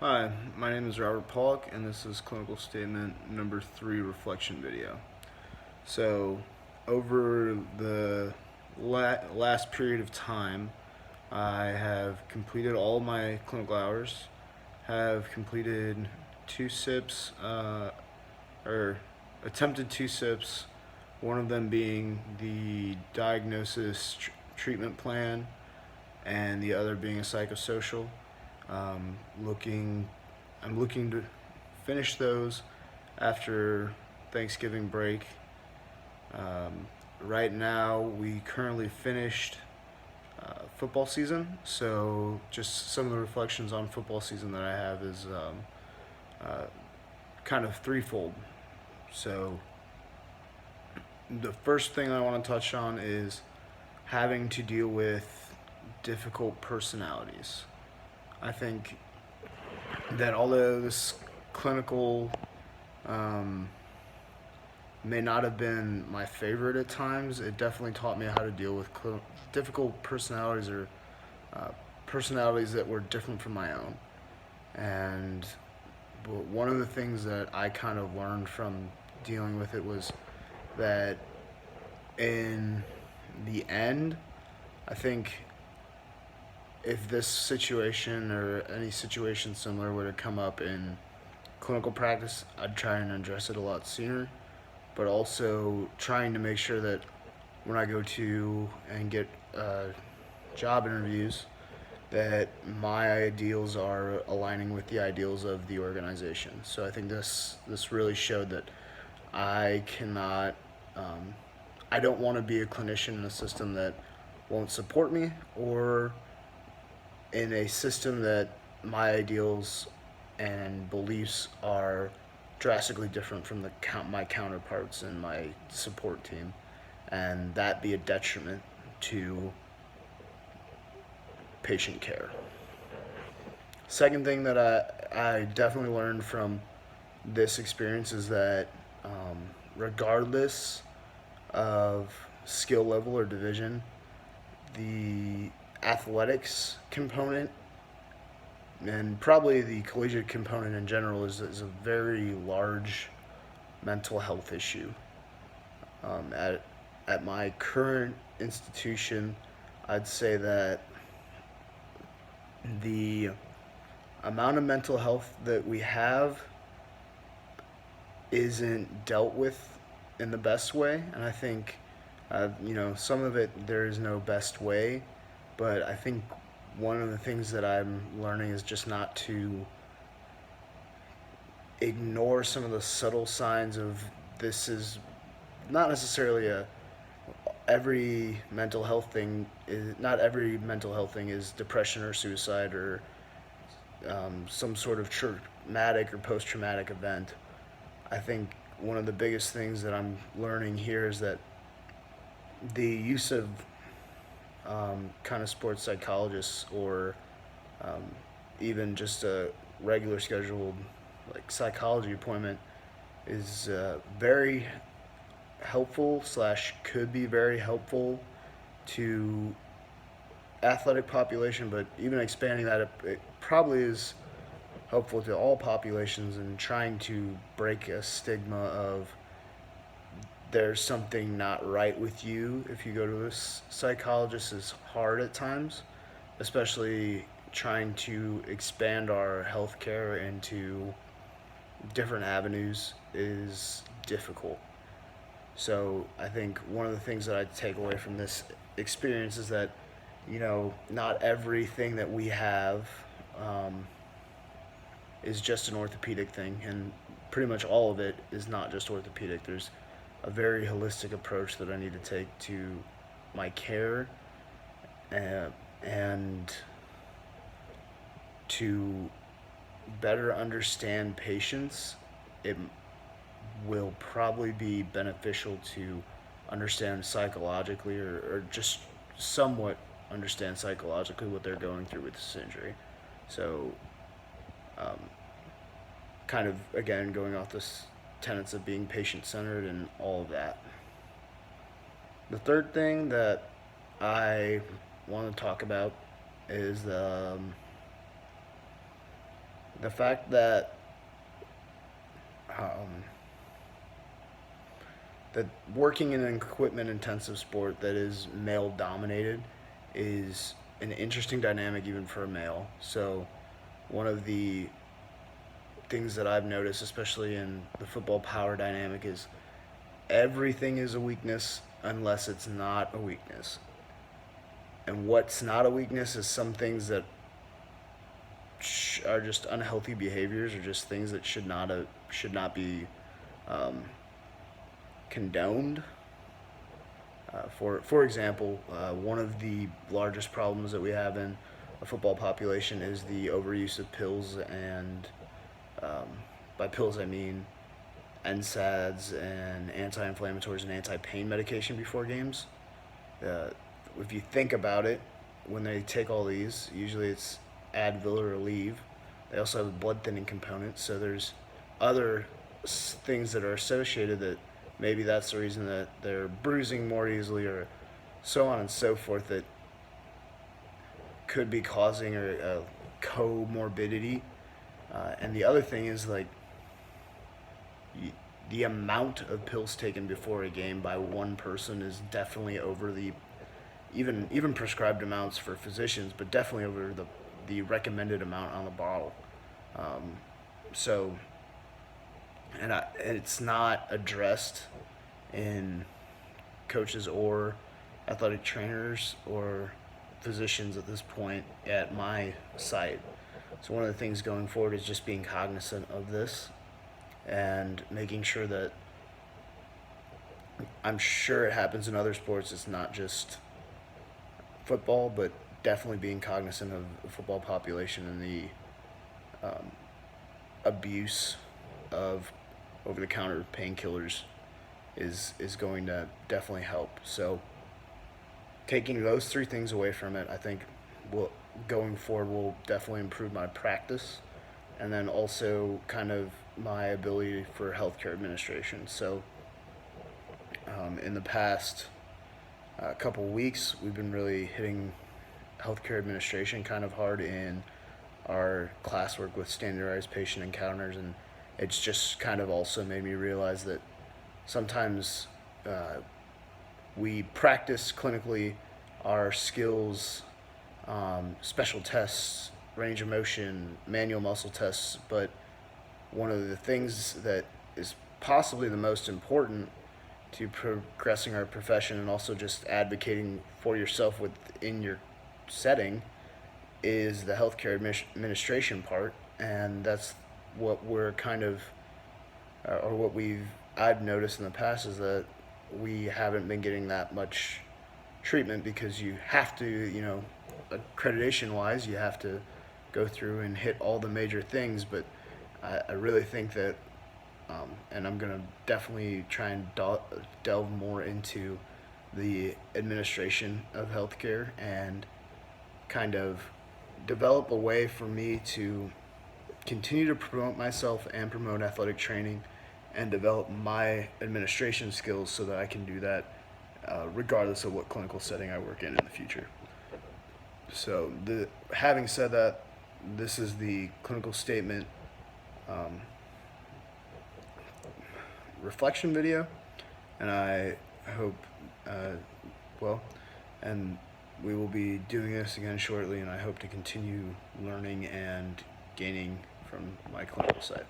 Hi, my name is Robert Pollock, and this is clinical statement number 3 reflection video. So, over the last period of time, I have completed all my clinical hours, have completed 2 SIPs, or attempted 2 SIPs, one of them being the diagnosis treatment plan, and the other being a psychosocial. Um, looking, I'm looking to finish those after Thanksgiving break. Um, right now, we currently finished football season, so just some of the reflections on football season that I have is uh, kind of threefold. So, the first thing I want to touch on is having to deal with difficult personalities. I think that although this clinical um, may not have been my favorite at times, it definitely taught me how to deal with difficult personalities or uh, personalities that were different from my own. And one of the things that I kind of learned from dealing with it was that in the end, I think if this situation or any situation similar were to come up in clinical practice, I'd try and address it a lot sooner, but also trying to make sure that when I go to and get job interviews, that my ideals are aligning with the ideals of the organization. So I think this really showed that I cannot, um, I don't want to be a clinician in a system that won't support me, or in a system that my ideals and beliefs are drastically different from my counterparts and my support team, and that be a detriment to patient care. Second thing that I definitely learned from this experience is that regardless of skill level or division, the athletics component and probably the collegiate component in general is a very large mental health issue. Um, at, at my current institution, I'd say that the amount of mental health that we have isn't dealt with in the best way. And I think, some of it there is no best way, but I think one of the things that I'm learning is just not to ignore some of the subtle signs of this is not necessarily a every mental health thing is not every mental health thing is depression or suicide or some sort of traumatic or post-traumatic event. I think one of the biggest things that I'm learning here is that the use of kind of sports psychologists or um, even just a regular scheduled like psychology appointment is very helpful slash could be very helpful to athletic population, but even expanding that, it probably is helpful to all populations in trying to break a stigma of there's something not right with you if you go to a psychologist is hard at times, especially trying to expand our healthcare into different avenues is difficult. So I think one of the things that I take away from this experience is that, not everything that we have um, is just an orthopedic thing, and pretty much all of it is not just orthopedic. There's a very holistic approach that I need to take to my care, and to better understand patients. It will probably be beneficial to understand psychologically, or just somewhat understand psychologically what they're going through with this injury. So, um, kind of again going off this tenets of being patient centered and all of that. The third thing that I want to talk about is the fact that um, that working in an equipment intensive sport that is male dominated is an interesting dynamic even for a male. So one of the things that I've noticed, especially in the football power dynamic, is everything is a weakness unless it's not a weakness. And what's not a weakness is some things that are just unhealthy behaviors or just things that should not be um, condoned. For example, one of the largest problems that we have in a football population is the overuse of pills, and by pills I mean NSAIDs and anti-inflammatories and anti-pain medication before games. Uh, if you think about it, when they take all these, usually it's Advil or Aleve. They also have a blood thinning component, so there's other things that are associated that maybe that's the reason that they're bruising more easily or so on and so forth that could be causing a comorbidity. And the other thing is like the amount of pills taken before a game by one person is definitely over the even prescribed amounts for physicians, but definitely over the recommended amount on the bottle. Um, so, and it's not addressed in coaches or athletic trainers or physicians at this point at my site. So one of the things going forward is just being cognizant of this and making sure that I'm sure it happens in other sports. It's not just football, but definitely being cognizant of the football population and the abuse of over-the-counter painkillers is going to definitely help. So taking those three things away from it, I think will going forward will definitely improve my practice, and then also kind of my ability for healthcare administration. So in the past couple weeks, we've been really hitting healthcare administration kind of hard in our classwork with standardized patient encounters, and it's just kind of also made me realize that sometimes we practice clinically our skills, special tests, range of motion, manual muscle tests, but one of the things that is possibly the most important to progressing our profession and also just advocating for yourself within your setting is the healthcare administration part, and that's what we're kind of, or what I've noticed in the past is that we haven't been getting that much treatment because you have to, accreditation wise, you have to go through and hit all the major things, but I really think that, and I'm going to definitely try and delve more into the administration of healthcare and kind of develop a way for me to continue to promote myself and promote athletic training and develop my administration skills so that I can do that regardless of what clinical setting I work in the future. So having said that, this is the clinical statement reflection video, and I hope, and we will be doing this again shortly, and I hope to continue learning and gaining from my clinical site.